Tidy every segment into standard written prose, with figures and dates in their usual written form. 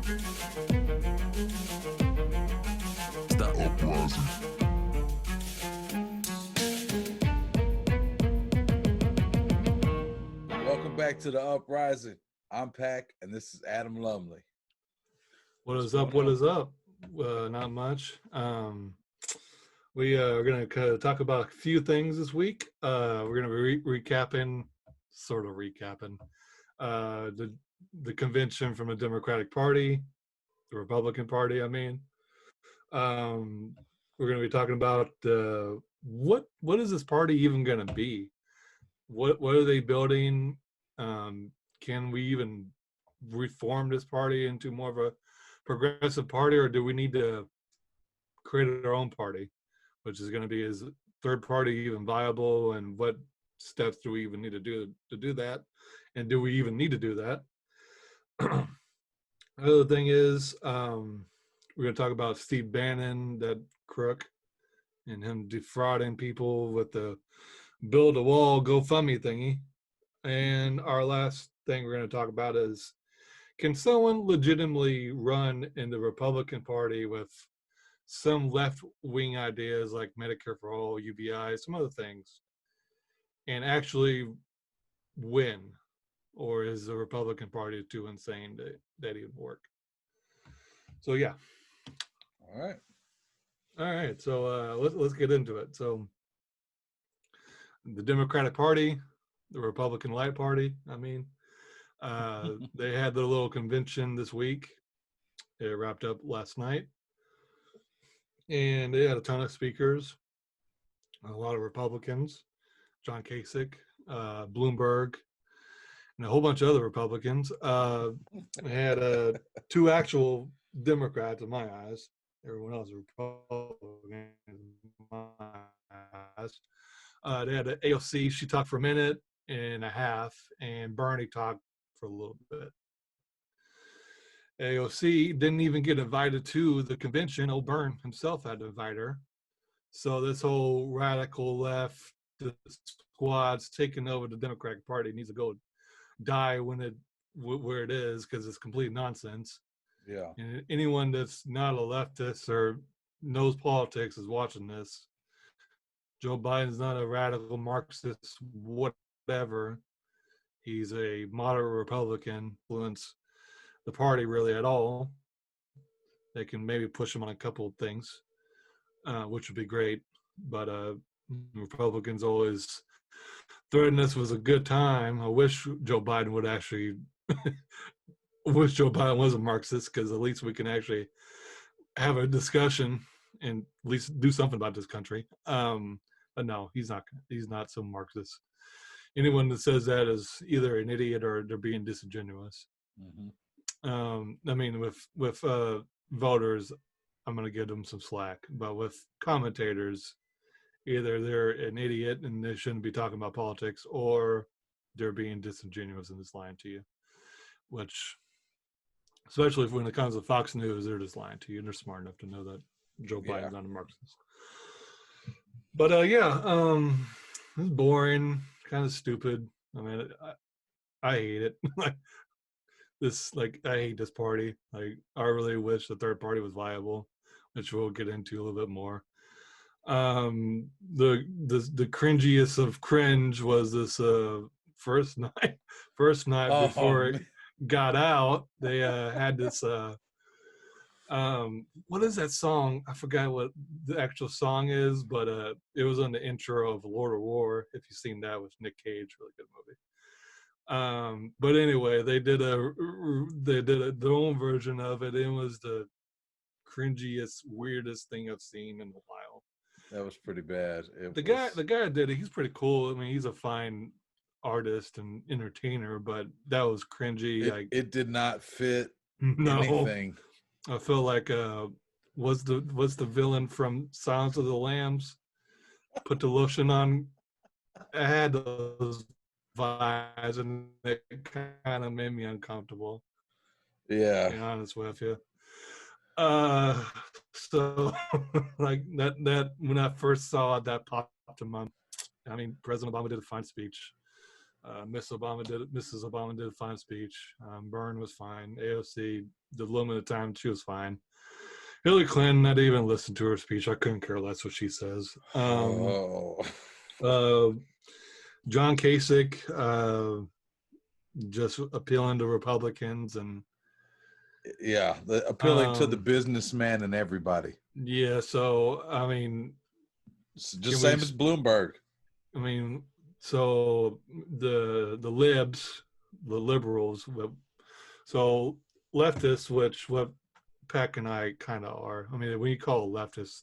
It's the Uprising. Welcome back to the Uprising. I'm Pac, and this is Adam Lumley. What is up? What is up? Not much. We are going to talk about a few things this week. We're going to be recapping the convention from the Democratic Party, the Republican Party. I mean, we're going to be talking about what is this party even going to be? What are they building? Can we even reform this party into more of a progressive party, or do we need to create our own party, which is going to be, is third party even viable, and what steps do we even need to do that, and do we even need to do that? Another thing is we're going to talk about Steve Bannon, that crook, and him defrauding people with the build a wall GoFundMe thingy. And our last thing we're going to talk about is, can someone legitimately run in the Republican Party with some left-wing ideas like Medicare for all, UBI, some other things, and actually win? Or is the Republican Party too insane that it would work? So yeah. All right. So let's get into it. So the Democratic Party, the Republican Light Party, I mean, they had their little convention this week. It wrapped up last night, and they had a ton of speakers, a lot of Republicans, John Kasich, Bloomberg, and a whole bunch of other Republicans. They had two actual Democrats in my eyes. Everyone else is Republican in my eyes. They had AOC. She talked for a minute and a half, and Bernie talked for a little bit. AOC didn't even get invited to the convention. Byrne himself had to invite her. So this whole radical left squad's taking over the Democratic Party needs to go die where it is, because it's complete nonsense. Yeah. And anyone that's not a leftist or knows politics is watching this. Joe Biden's not a radical Marxist, whatever. He's a moderate Republican, influence the party really at all. They can maybe push him on a couple of things, which would be great. But Republicans always threaten us with a good time. I wish Joe Biden would actually wish Joe Biden was a Marxist, because at least we can actually have a discussion and at least do something about this country. But no, he's not so Marxist. Anyone that says that is either an idiot or they're being disingenuous. Mm-hmm. I mean, with voters, I'm going to give them some slack. But with commentators, either they're an idiot and they shouldn't be talking about politics, or they're being disingenuous and just lying to you. Which, especially when it comes to Fox News, they're just lying to you, and they're smart enough to know that Joe Biden's not a Marxist. But it's boring, kind of stupid. I mean, I hate it. I hate this party. Like, I really wish the third party was viable, which we'll get into a little bit more. The cringiest of cringe was this first night before it got out. They had this what is that song? I forgot what the actual song is, but it was on the intro of Lord of War. If you've seen that with Nick Cage, really good movie. But anyway, they did their own version of it. It was the cringiest, weirdest thing I've seen in a while. That was pretty bad. The guy that did it, he's pretty cool. I mean, he's a fine artist and entertainer, but that was cringy. It did not fit anything. I feel like was the villain from Silence of the Lambs put the lotion on? I had those vibes, and it kind of made me uncomfortable. Yeah, to be honest with you. So like that when I first saw it, that popped in my. I mean, President Obama did a fine speech. Mrs. Obama did a fine speech. Byrne was fine. AOC the limited time, she was fine. Hillary Clinton, I didn't even listen to her speech. I couldn't care less what she says. Oh, Uh, John Kasich, just appealing to Republicans and yeah, appealing to the businessman and everybody. yeah. So I mean, It's just same as Bloomberg. I mean, so the libs, the liberals, so leftists, which what Peck and I kind of are. I mean, when you call leftists,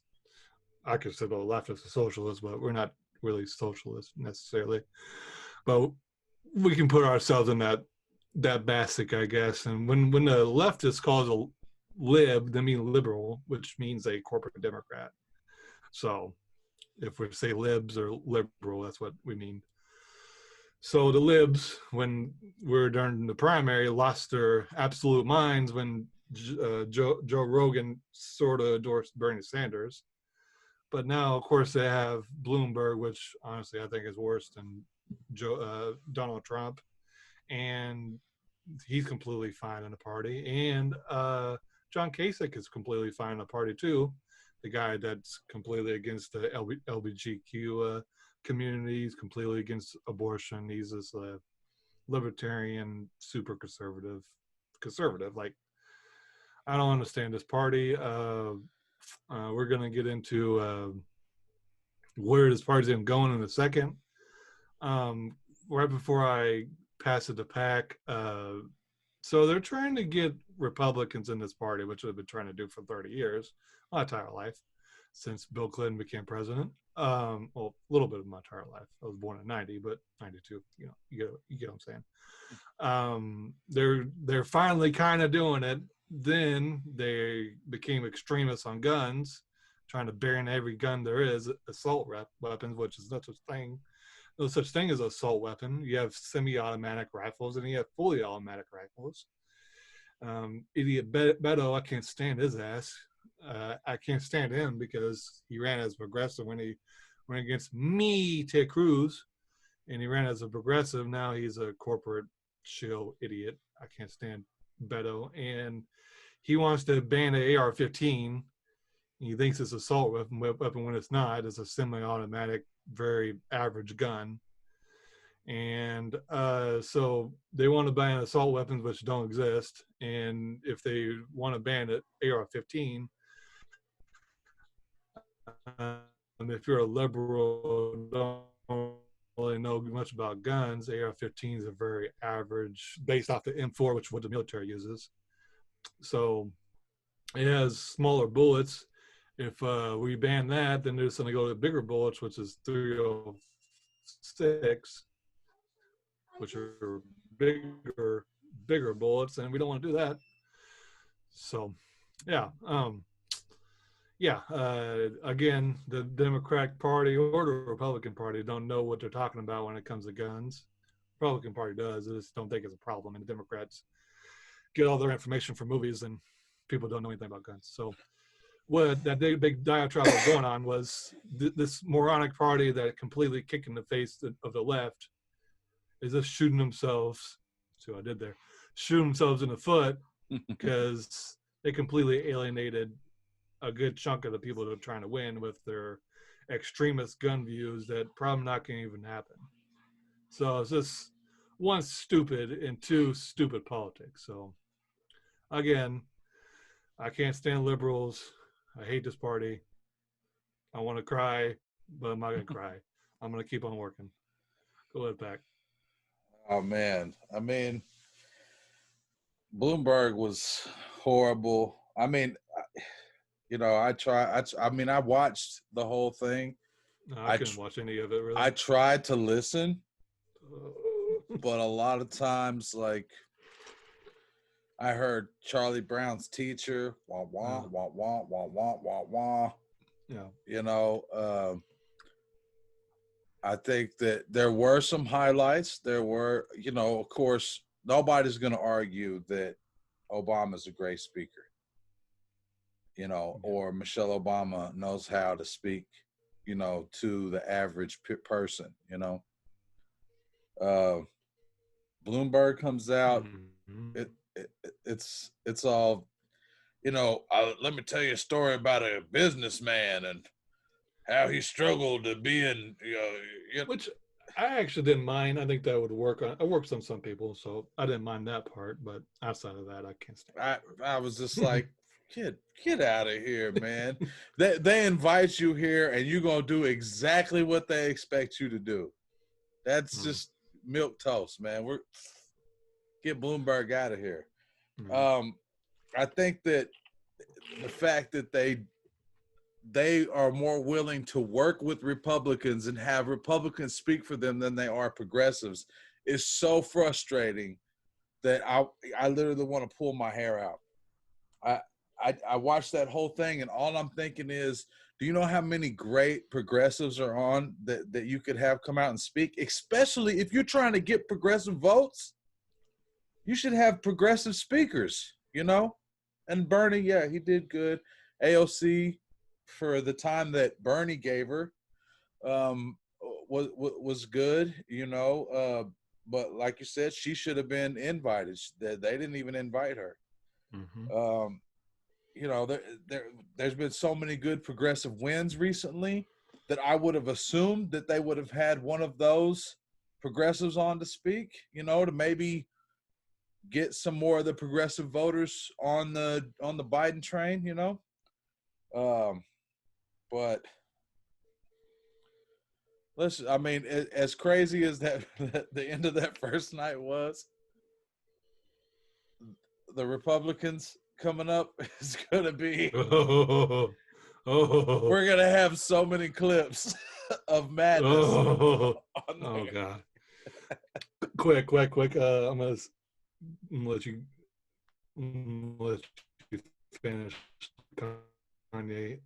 I consider leftists a socialist, but we're not really socialists necessarily. But we can put ourselves in that basket, I guess. And when the leftist calls a lib, they mean liberal, which means a corporate Democrat. So if we say libs or liberal, that's what we mean. So the libs, when we're during the primary, lost their absolute minds when Joe Rogan sort of endorsed Bernie Sanders. But now, of course, they have Bloomberg, which honestly I think is worse than Donald Trump, and he's completely fine in the party. And John Kasich is completely fine in the party too. The guy that's completely against the LGBTQ community, he's completely against abortion. He's this libertarian, super conservative. Like, I don't understand this party. We're gonna get into where this party's going in a second. Right before I pass it to Pack, so they're trying to get Republicans in this party, which they've been trying to do for 30 years, my entire life, since Bill Clinton became president. Well, a little bit of my entire life. I was born in 90, but 92, you get what I'm saying. They're finally kind of doing it. Then they became extremists on guns, trying to ban every gun there is, assault weapons, which is no such thing as an assault weapon. You have semi-automatic rifles and you have fully automatic rifles. Idiot Beto, I can't stand his ass. I can't stand him because he ran as progressive when he went against me, Ted Cruz, and he ran as a progressive. Now he's a corporate shill idiot. I can't stand Beto. And he wants to ban the AR-15. He thinks it's an assault weapon when it's not. It's a semi-automatic, very average gun. And so they want to ban assault weapons, which don't exist. And if they want to ban it, AR-15, if you're a liberal, don't really know much about guns, AR-15s are very average, based off the M4, which is what the military uses. So it has smaller bullets. If we ban that, then there's going to go to bigger bullets, which is 306, which are bigger bullets, and we don't want to do that. So, yeah. Again, the Democratic Party or the Republican Party don't know what they're talking about when it comes to guns. The Republican Party does. They just don't think it's a problem, and the Democrats get all their information from movies, and people don't know anything about guns. So what that big diatribe was going on was this moronic party that completely kicked in the face of the left is just shooting themselves. See what I did there? Shooting themselves in the foot because they completely alienated a good chunk of the people that are trying to win with their extremist gun views that probably not going to even happen. So it's just one, stupid, and two, stupid politics. So again, I can't stand liberals. I hate this party. I want to cry, but I'm not going to cry. I'm going to keep on working. Go ahead, Pack. Oh, man. I mean, Bloomberg was horrible. I mean, I watched the whole thing. No, I couldn't watch any of it, really. I tried to listen, but a lot of times, like, I heard Charlie Brown's teacher, wah, wah, wah, wah, wah, wah, wah, wah. Yeah. I think that there were some highlights. There were, of course, nobody's going to argue that Obama's a great speaker, or Michelle Obama knows how to speak, to the average person, Bloomberg comes out. Mm-hmm. it's all, let me tell you a story about a businessman and how he struggled to be in, Which I actually didn't mind. I think that would work on. It works on some people, so I didn't mind that part. But outside of that, I can't stand I was just like, get out of here, man. They invite you here and you're gonna do exactly what they expect you to do. That's just milk toast, man. Get Bloomberg out of here. I think that the fact that they are more willing to work with Republicans and have Republicans speak for them than they are progressives is so frustrating that I literally want to pull my hair out. I watched that whole thing and all I'm thinking is, do you know how many great progressives are on that you could have come out and speak? Especially if you're trying to get progressive votes, you should have progressive speakers, And Bernie, yeah, he did good. AOC, for the time that Bernie gave her, was good, but like you said, she should have been invited. They didn't even invite her. There's been so many good progressive wins recently that I would have assumed that they would have had one of those progressives on to speak, to maybe get some more of the progressive voters on the Biden train, but listen, I mean, as crazy as that the end of that first night was, the Republicans coming up is going to be. We're going to have so many clips of madness. Oh God! Quick! I'm gonna let you finish, Kanye.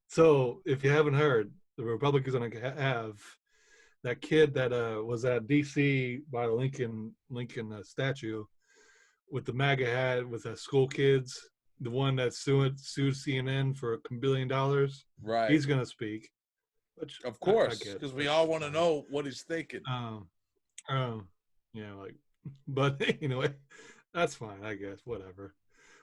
So if you haven't heard, the Republicans are gonna have that kid that was at DC by the Lincoln statue with the MAGA hat with the school kids, the one that sued CNN for $1 billion. Right. He's gonna speak. Which of course, because we all want to know what he's thinking. Yeah, but anyway, that's fine, I guess. Whatever.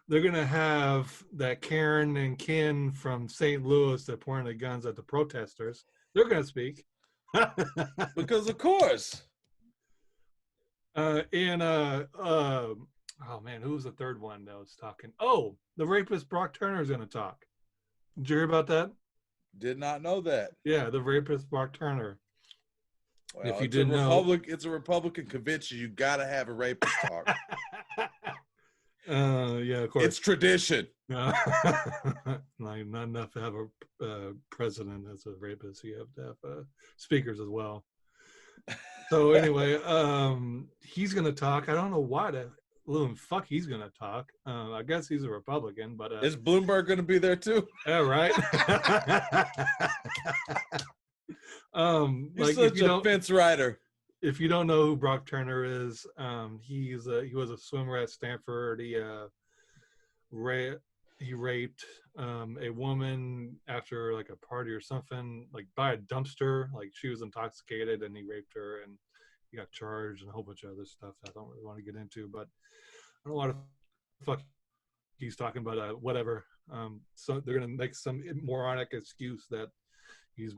They're gonna have that Karen and Ken from St. Louis that pointed the guns at the protesters. They're gonna speak. Because of course. Oh man, who was the third one that was talking? Oh, the rapist Brock Turner is gonna talk. Did you hear about that? Did not know that. Yeah, the rapist Brock Turner. Well, if you didn't know, it's a Republican convention. You got to have a rapist talk. Yeah, of course. It's tradition. Not enough to have a president as a rapist. You have to have speakers as well. So anyway, he's gonna talk. I don't know why the little fuck he's gonna talk. I guess he's a Republican, but is Bloomberg gonna be there too? Yeah, right. You're such a fence rider. If you don't know who Brock Turner is, he was a swimmer at Stanford. He raped a woman after like a party or something, like by a dumpster. Like she was intoxicated and he raped her, and he got charged and a whole bunch of other stuff that I don't really want to get into. But I don't know what the fuck he's talking about. Whatever. So they're gonna make some moronic excuse that he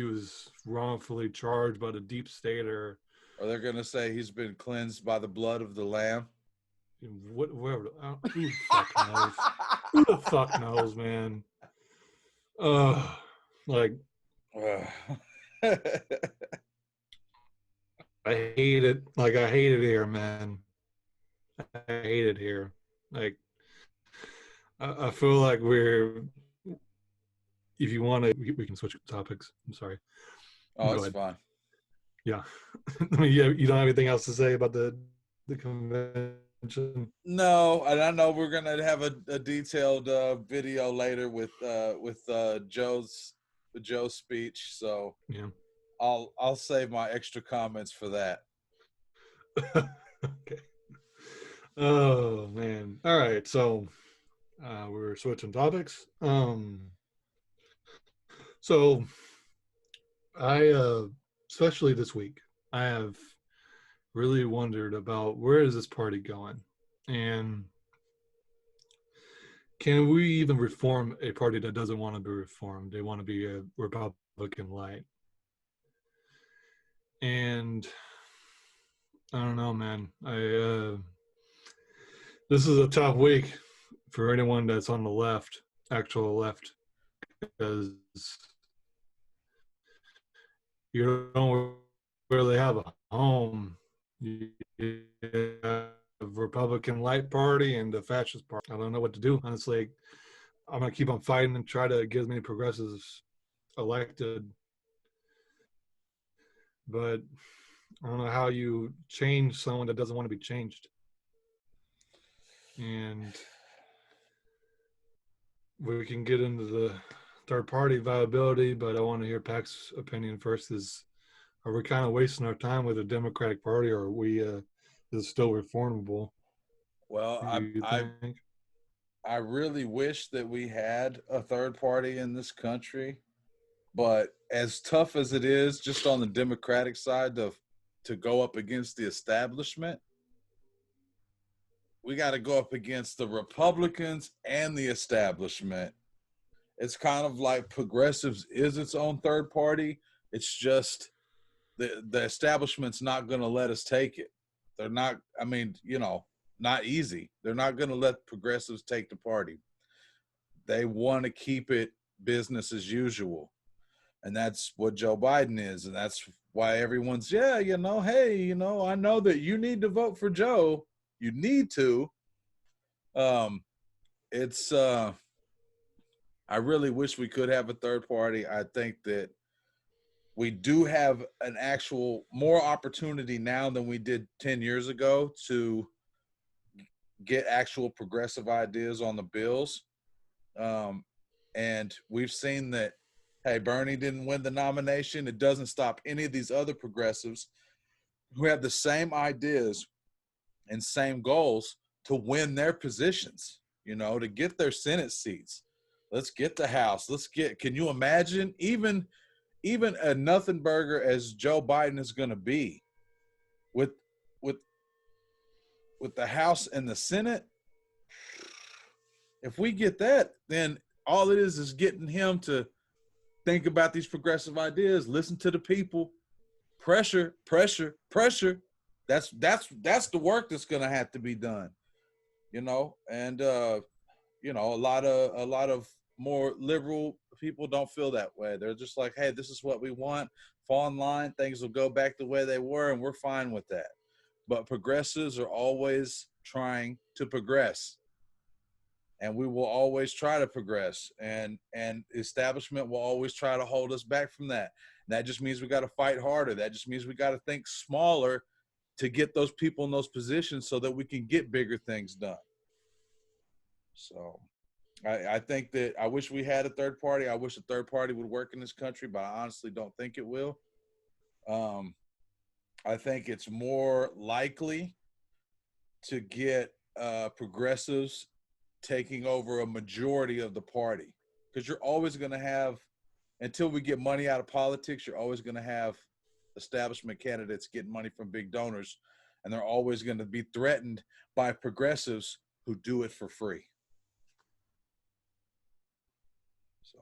was wrongfully charged by the deep state, or they're gonna say he's been cleansed by the blood of the lamb. Whoever, who the fuck knows? Who the fuck knows, man? I hate it. I hate it here, man. I hate it here. I feel like if you want to, we can switch topics. I'm sorry. Oh, it's fine. Yeah. You don't have anything else to say about the convention? No, and I know we're gonna have a detailed video later with Joe's speech. So yeah, I'll save my extra comments for that. Okay. Oh man. All right. So we're switching topics. So I especially this week, I have really wondered about where is this party going, and can we even reform a party that doesn't want to be reformed? They want to be a Republican light. And I don't know, man. This is a tough week for anyone that's on the left, actual left, because you don't really have a home. You have a Republican light party and the fascist party. I don't know what to do. Honestly, I'm gonna keep on fighting and try to get as many progressives elected. But I don't know how you change someone that doesn't want to be changed. And we can get into the third party viability, but I want to hear Pac's opinion first. Are we kind of wasting our time with the Democratic Party, or are we is it still reformable? Well, I really wish that we had a third party in this country, but as tough as it is just on the Democratic side to go up against the establishment, we got to go up against the Republicans and the establishment. It's kind of like progressives is its own third party. It's just the establishment's not going to let us take it. They're not, I mean, not easy. They're not going to let progressives take the party. They want to keep it business as usual. And that's what Joe Biden is. And that's why everyone's, hey, I know that you need to vote for Joe. You need to. It's I really wish we could have a third party. I think that we do have an actual more opportunity now than we did 10 years ago to get actual progressive ideas on the bills. And we've seen that, hey, Bernie didn't win the nomination. It doesn't stop any of these other progressives who have the same ideas and same goals to win their positions, to get their Senate seats. Let's get the House. Can you imagine even a nothing burger as Joe Biden is going to be with the House and the Senate? If we get that, then all it is getting him to think about these progressive ideas, listen to the people, pressure. That's the work that's going to have to be done, and a lot of more liberal people don't feel that way. They're just like, hey, this is what we want. Fall in line, things will go back the way they were, and we're fine with that. But progressives are always trying to progress, and we will always try to progress, and establishment will always try to hold us back from that. And that just means we got to fight harder. That just means we got to think smaller to get those people in those positions so that we can get bigger things done. So I think that I wish we had a third party. I wish a third party would work in this country, but I honestly don't think it will. I think it's more likely to get progressives taking over a majority of the party, because you're always going to have, until we get money out of politics, you're always going to have establishment candidates getting money from big donors, and they're always going to be threatened by progressives who do it for free. So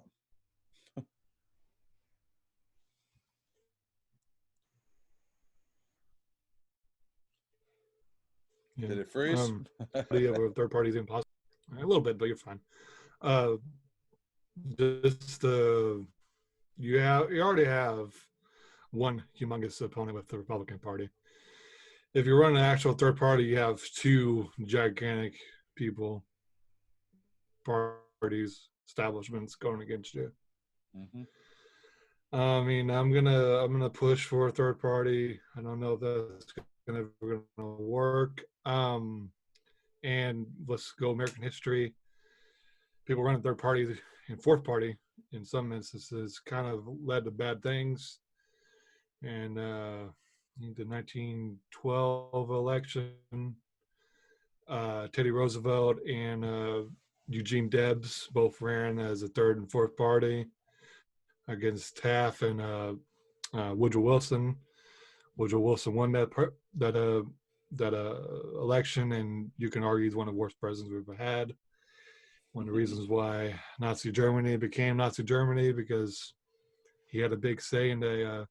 yeah. Did it freeze? Third parties impossible. A little bit, but you're fine. Just you already have one humongous opponent with the Republican Party. If you run an actual third party, you have two gigantic parties, establishments going against you. Mm-hmm. I mean, I'm gonna push for a third party. I don't know if that's gonna work. And let's go American history. People running third parties and fourth party in some instances kind of led to bad things. And the 1912 election, Teddy Roosevelt and Eugene Debs both ran as a third and fourth party against Taft and Woodrow Wilson. Woodrow Wilson won that election, and you can argue he's one of the worst presidents we've ever had. One of the reasons why Nazi Germany became Nazi Germany, because he had a big say in the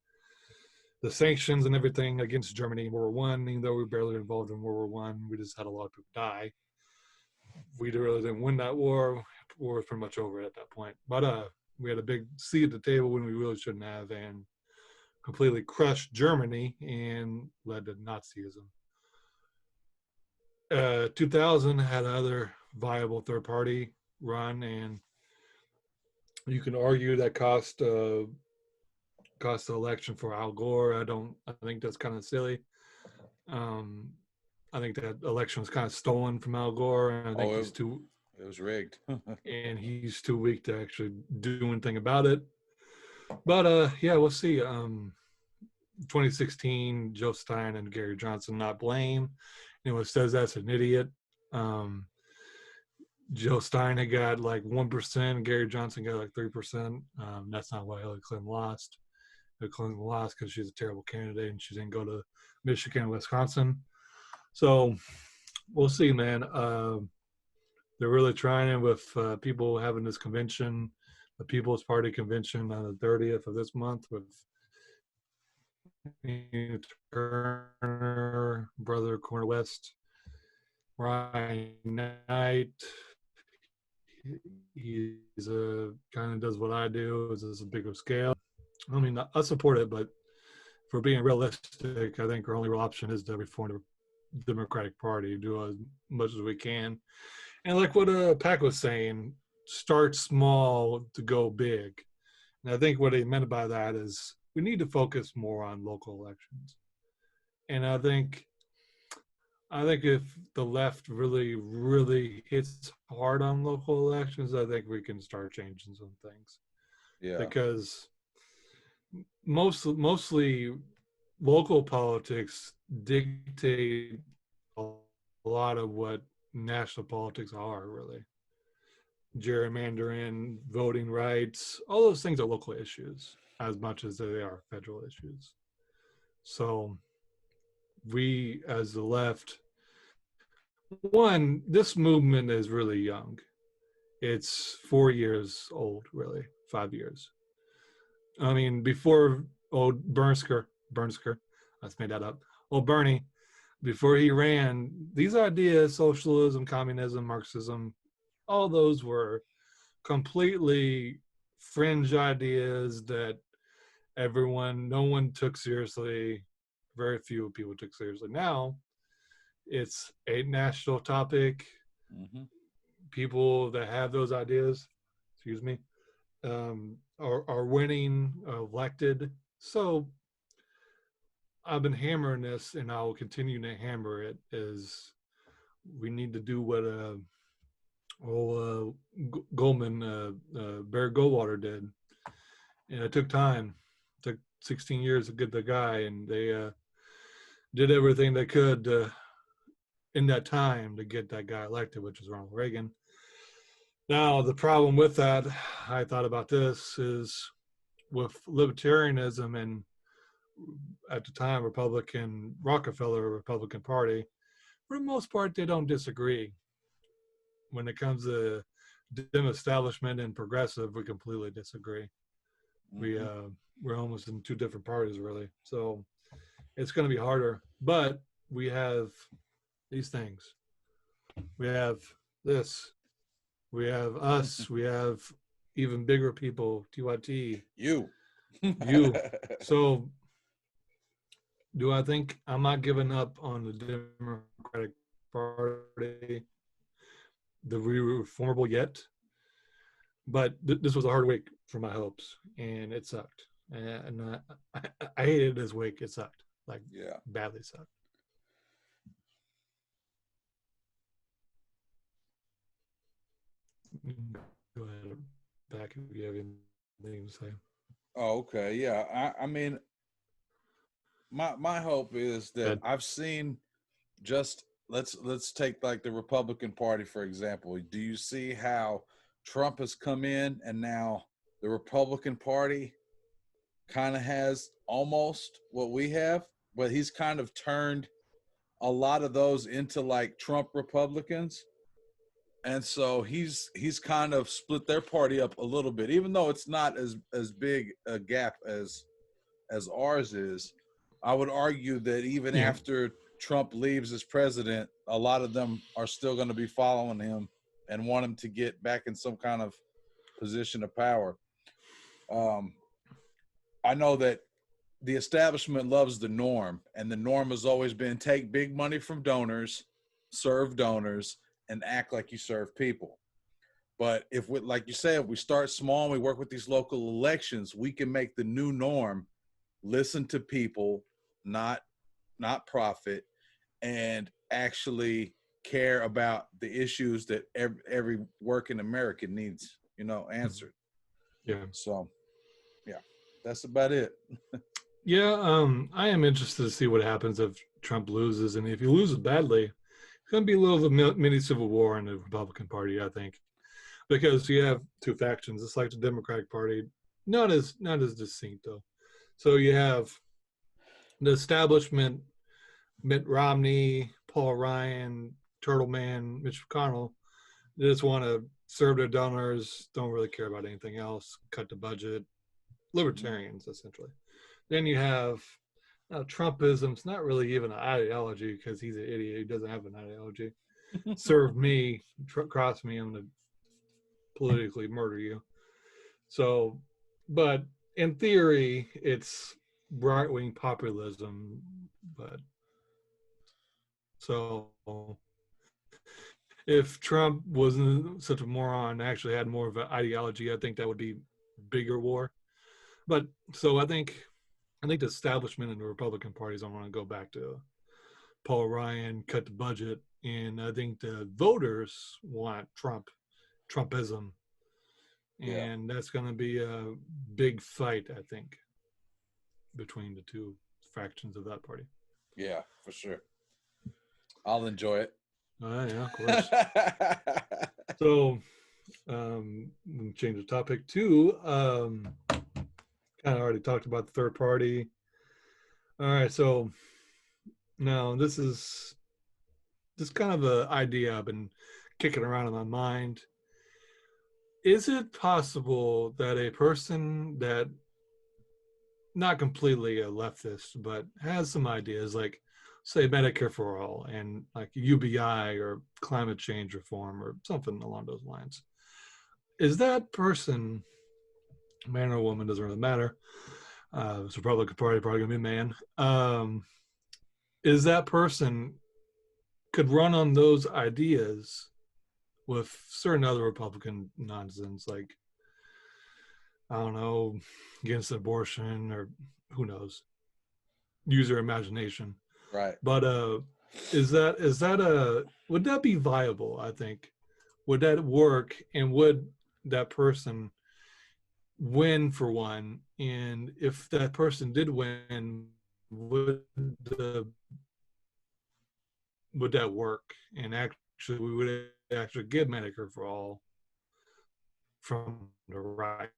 sanctions and everything against Germany in World War One. Even though we were barely involved in World War One, we just had a lot of people die. We really didn't win that war. War was pretty much over at that point. But we had a big seat at the table when we really shouldn't have, and completely crushed Germany and led to Nazism. 2000 had another viable third party run, and you can argue that cost the election for Al Gore. I think that's kind of silly. I think that election was kind of stolen from Al Gore, and I think it was rigged. and he's too weak to actually do anything about it. But yeah, we'll see. 2016, Joe Stein and Gary Johnson not blame. Anyone says that's an idiot. Joe Stein had got like 1%, Gary Johnson got like 3%. That's not why Hillary Clinton lost. Hillary Clinton lost because she's a terrible candidate and she didn't go to Michigan and Wisconsin. So we'll see, man. They're really trying it with people having this convention, the People's Party convention on the 30th of this month with Turner, Brother Corner West, Ryan Knight. He's kind of does what I do. It's a bigger scale. I mean, I support it, but for being realistic, I think our only real option is to reform the Democratic Party, do as much as we can. And like what Pac was saying, start small to go big. And I think what he meant by that is we need to focus more on local elections. And I think if the left really, really hits hard on local elections, I think we can start changing some things. Yeah. Because mostly local politics dictate a lot of what national politics are, really. Gerrymandering, voting rights, all those things are local issues as much as they are federal issues. So we, as the left, one, this movement is really young. It's 4 years old, really, 5 years. I mean, before old Bernsker, let's make that up. Old Bernie, before he ran, these ideas, socialism, communism, Marxism, all those were completely fringe ideas that no one took seriously. Very few people took seriously. Now, it's a national topic. Mm-hmm. People that have those ideas, are winning, elected. So I've been hammering this, and I will continue to hammer it, is we need to do what Goldman, Barry Goldwater did. And it took time. It took 16 years to get the guy, and they did everything they could in that time to get that guy elected, which was Ronald Reagan. Now, the problem with that, I thought about this, is with libertarianism and at the time Rockefeller Republican Party, for the most part, they don't disagree. When it comes to dim establishment and progressive, we completely disagree. Mm-hmm. We're almost in two different parties, really. So it's going to be harder. But we have these things. We have this. We have us. We have even bigger people, TYT. You. So do I think I'm not giving up on the Democratic Party, the reformable yet? But this was a hard week for my hopes, and it sucked. And I hated this week. It sucked. Like, yeah, badly sucked. Go ahead, back if you have anything to say. Oh, okay. Yeah. I mean, my hope is that I've seen just let's take like the Republican Party, for example. Do you see how Trump has come in and now the Republican Party kind of has almost what we have? but he's kind of turned a lot of those into like Trump Republicans. And so he's kind of split their party up a little bit, even though it's not as big a gap as ours is. I would argue that even Yeah. after Trump leaves as president, a lot of them are still going to be following him and want him to get back in some kind of position of power. Um, I know that the establishment loves the norm, and the norm has always been take big money from donors, serve donors, and act like you serve people. But if we, like you said, if we start small and we work with these local elections, we can make the new norm listen to people, not profit, and actually care about the issues that every working American needs, answered. Yeah. So, yeah, that's about it. Yeah, I am interested to see what happens if Trump loses, and if he loses badly, it's going to be a little of a mini civil war in the Republican Party, I think, because you have two factions. It's like the Democratic Party, not as distinct though. So you have the establishment, Mitt Romney, Paul Ryan, Turtle Man, Mitch McConnell. They just want to serve their donors, don't really care about anything else, cut the budget. Libertarians, essentially. Then you have Trumpism's not really even an ideology because he's an idiot. He doesn't have an ideology. Serve me, cross me, I'm going to politically murder you. So, but in theory, it's right wing populism. But so if Trump wasn't such a moron, actually had more of an ideology, I think that would be bigger war. But so I think the establishment in the Republican parties don't want to go back to Paul Ryan, cut the budget, and I think the voters want Trumpism, Yeah. and that's going to be a big fight, I think, between the two factions of that party. Yeah, for sure. I'll enjoy it. Yeah, of course. So, change the topic to kind of already talked about the third party. All right, so now this is kind of an idea I've been kicking around in my mind. Is it possible that a person that not completely a leftist but has some ideas like say Medicare for all and like UBI or climate change reform or something along those lines, is that person, man or woman, doesn't really matter, it's Republican Party, probably gonna be a man, is that person could run on those ideas with certain other Republican nonsense, like, I don't know, against abortion or who knows, use your imagination. Right. But is that would that be viable? I think, would that work, and would that person win for one? And if that person did win, would the would that work? And actually, we would actually give Medicare for all from the right.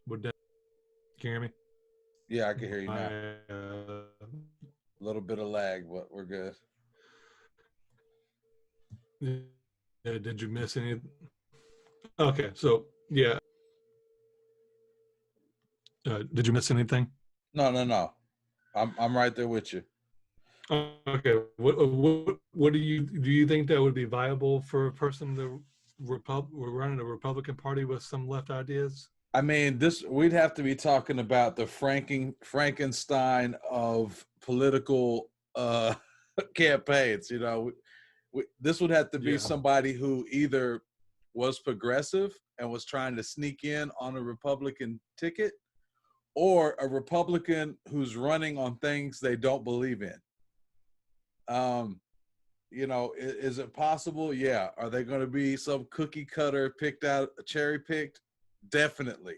Would that? Can you hear me? Yeah, I can hear you now. A little bit of lag, but we're good. Did you miss any? Okay, so yeah. Did you miss anything? No. I'm right there with you. Okay. What do you think that would be viable for a person to running a Republican Party with some left ideas? I mean, we'd have to be talking about the Frankenstein of political campaigns. This would have to be somebody who either was progressive and was trying to sneak in on a Republican ticket, or a Republican who's running on things they don't believe in. Is it possible? Yeah. Are they going to be some cookie cutter cherry picked? Definitely.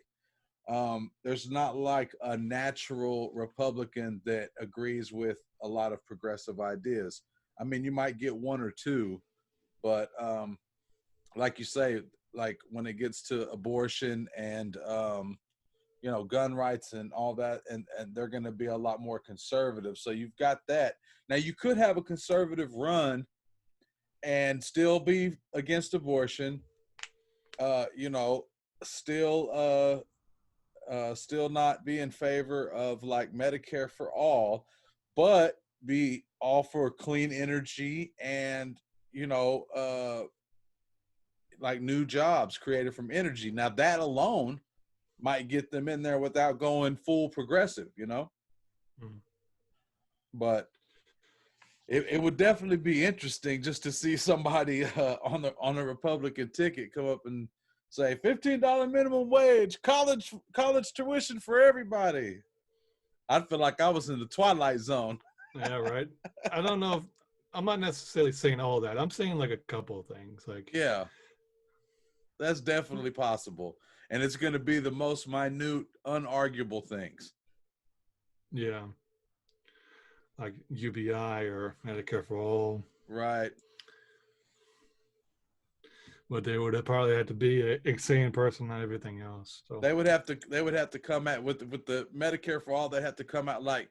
There's not like a natural Republican that agrees with a lot of progressive ideas. I mean, you might get one or two, but like you say, like when it gets to abortion and gun rights and all that, and they're going to be a lot more conservative. So you've got that. Now you could have a conservative run and still be against abortion, still still not be in favor of like Medicare for all, but be all for clean energy and you know like new jobs created from energy. Now that alone might get them in there without going full progressive, Mm. but it would definitely be interesting just to see somebody on a Republican ticket come up and say $15 minimum wage, college tuition for everybody. I'd feel like I was in the Twilight Zone. Yeah, right. I don't know if I'm not necessarily saying all that. I'm saying like a couple of things. Like, Yeah, that's definitely possible. And it's going to be the most minute, unarguable things. yeah, like UBI or Medicare for all. Right. But they would have probably had to be an insane person and everything else. So They would have to come out with the Medicare for all. They have to come out like,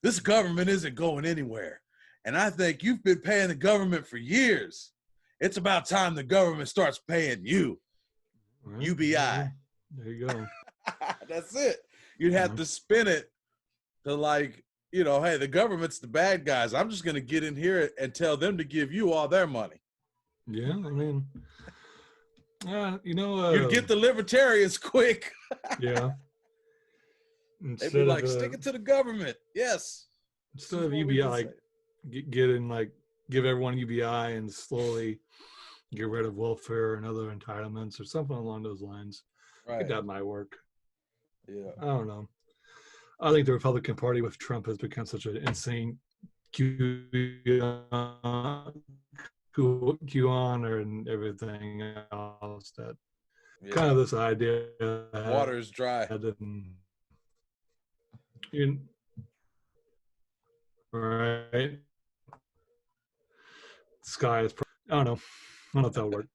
this government isn't going anywhere. And I think you've been paying the government for years. It's about time the government starts paying you. well, UBI. there you go. That's it. You'd have to spin it to like, hey, the government's the bad guys. I'm just going to get in here and tell them to give you all their money. Yeah, I mean, you'd get the libertarians quick. Yeah. They'd be like, stick it to the government. Yes. Instead of UBI, like give everyone UBI and slowly get rid of welfare and other entitlements or something along those lines. Right. I think that might work. Yeah. I don't know. I think the Republican Party with Trump has become such an insane QAnon and everything else that kind of this idea water is dry. Right. Sky is. I don't know if that'll work.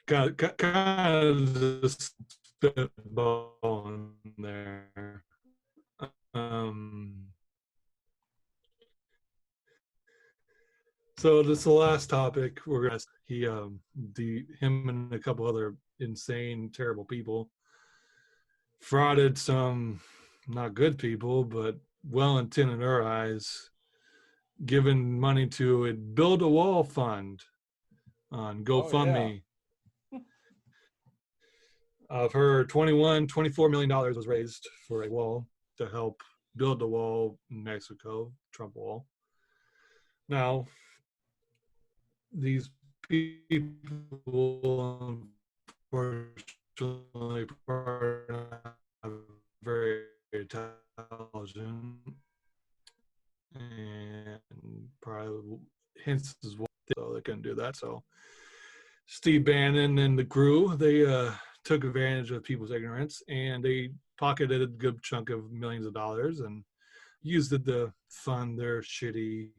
Kind of just spitball in there. So this is the last topic we're gonna. Him and a couple other insane, terrible people frauded some not good people, but well-intended in our eyes, given money to a Build a Wall fund on GoFundMe. Of her $24 million was raised for a wall to help build the wall in Mexico, Trump wall. Now, these people, unfortunately, are not very intelligent, and probably hence as well, so they couldn't do that. So Steve Bannon and the crew, they took advantage of people's ignorance, and they pocketed a good chunk of millions of dollars and used it to fund their shitty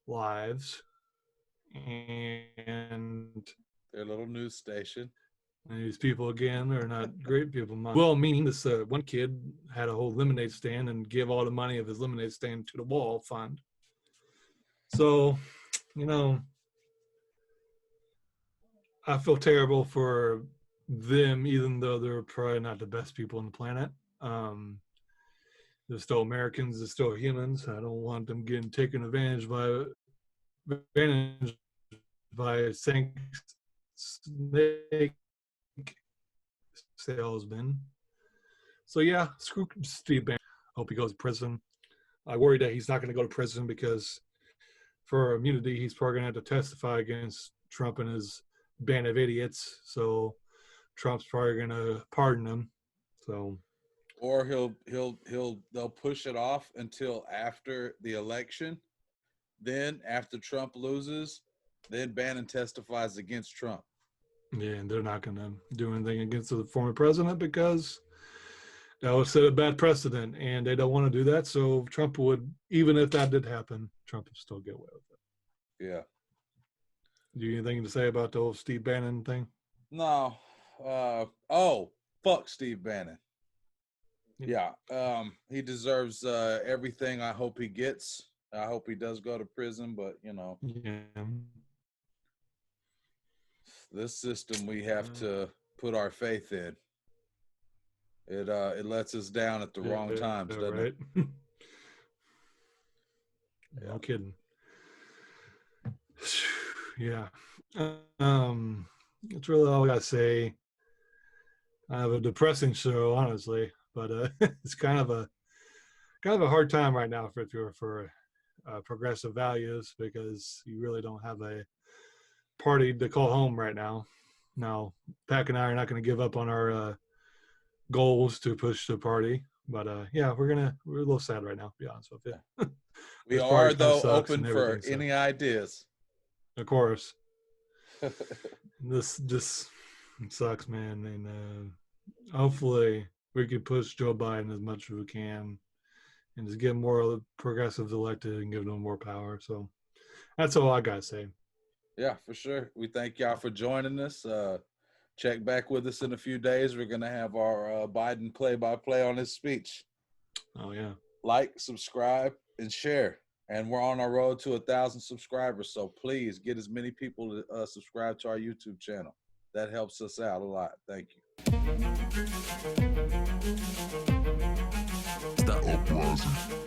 lives and their little news station. And these people, again, are not great people. Well, meaning this one kid had a whole lemonade stand and gave all the money of his lemonade stand to the wall fund. So, I feel terrible for them, even though they're probably not the best people on the planet. They're still Americans, they're still humans. I don't want them getting taken advantage by snake salesman. So yeah, screw Steve Bannon. Hope he goes to prison. I worry that he's not going to go to prison because for immunity, he's probably going to have to testify against Trump and his band of idiots. So Trump's probably going to pardon him. So, or they'll push it off until after the election. Then after Trump loses, then Bannon testifies against Trump. Yeah, and they're not going to do anything against the former president because that would set a bad precedent, and they don't want to do that. So Trump would, even if that did happen, Trump would still get away with it. Yeah. Do you have anything to say about the whole Steve Bannon thing? No. Fuck Steve Bannon. Yeah, he deserves everything. I hope he gets. I hope he does go to prison, but Yeah. this system we have to put our faith in. It lets us down at the wrong times, doesn't right? it? No kidding. Yeah. That's really all I gotta say. I have a depressing show, honestly, but it's kind of a hard time right now for progressive values, because you really don't have a party to call home right now. Now, Pack and I are not going to give up on our goals to push the party, but yeah, we're a little sad right now, to be honest with you. We This party are, kind of though, sucks open and for everything any sucks. ideas. Of course. This just sucks, man, and hopefully we can push Joe Biden as much as we can and just get more progressives elected and give them more power. So that's all I gotta say. Yeah, for sure. We thank y'all for joining us. Check back with us in a few days. We're gonna have our Biden play-by-play on his speech. Oh yeah. Like, subscribe, and share. And we're on our road to 1,000 subscribers. So please get as many people to subscribe to our YouTube channel. That helps us out a lot. Thank you. It's the Uprising.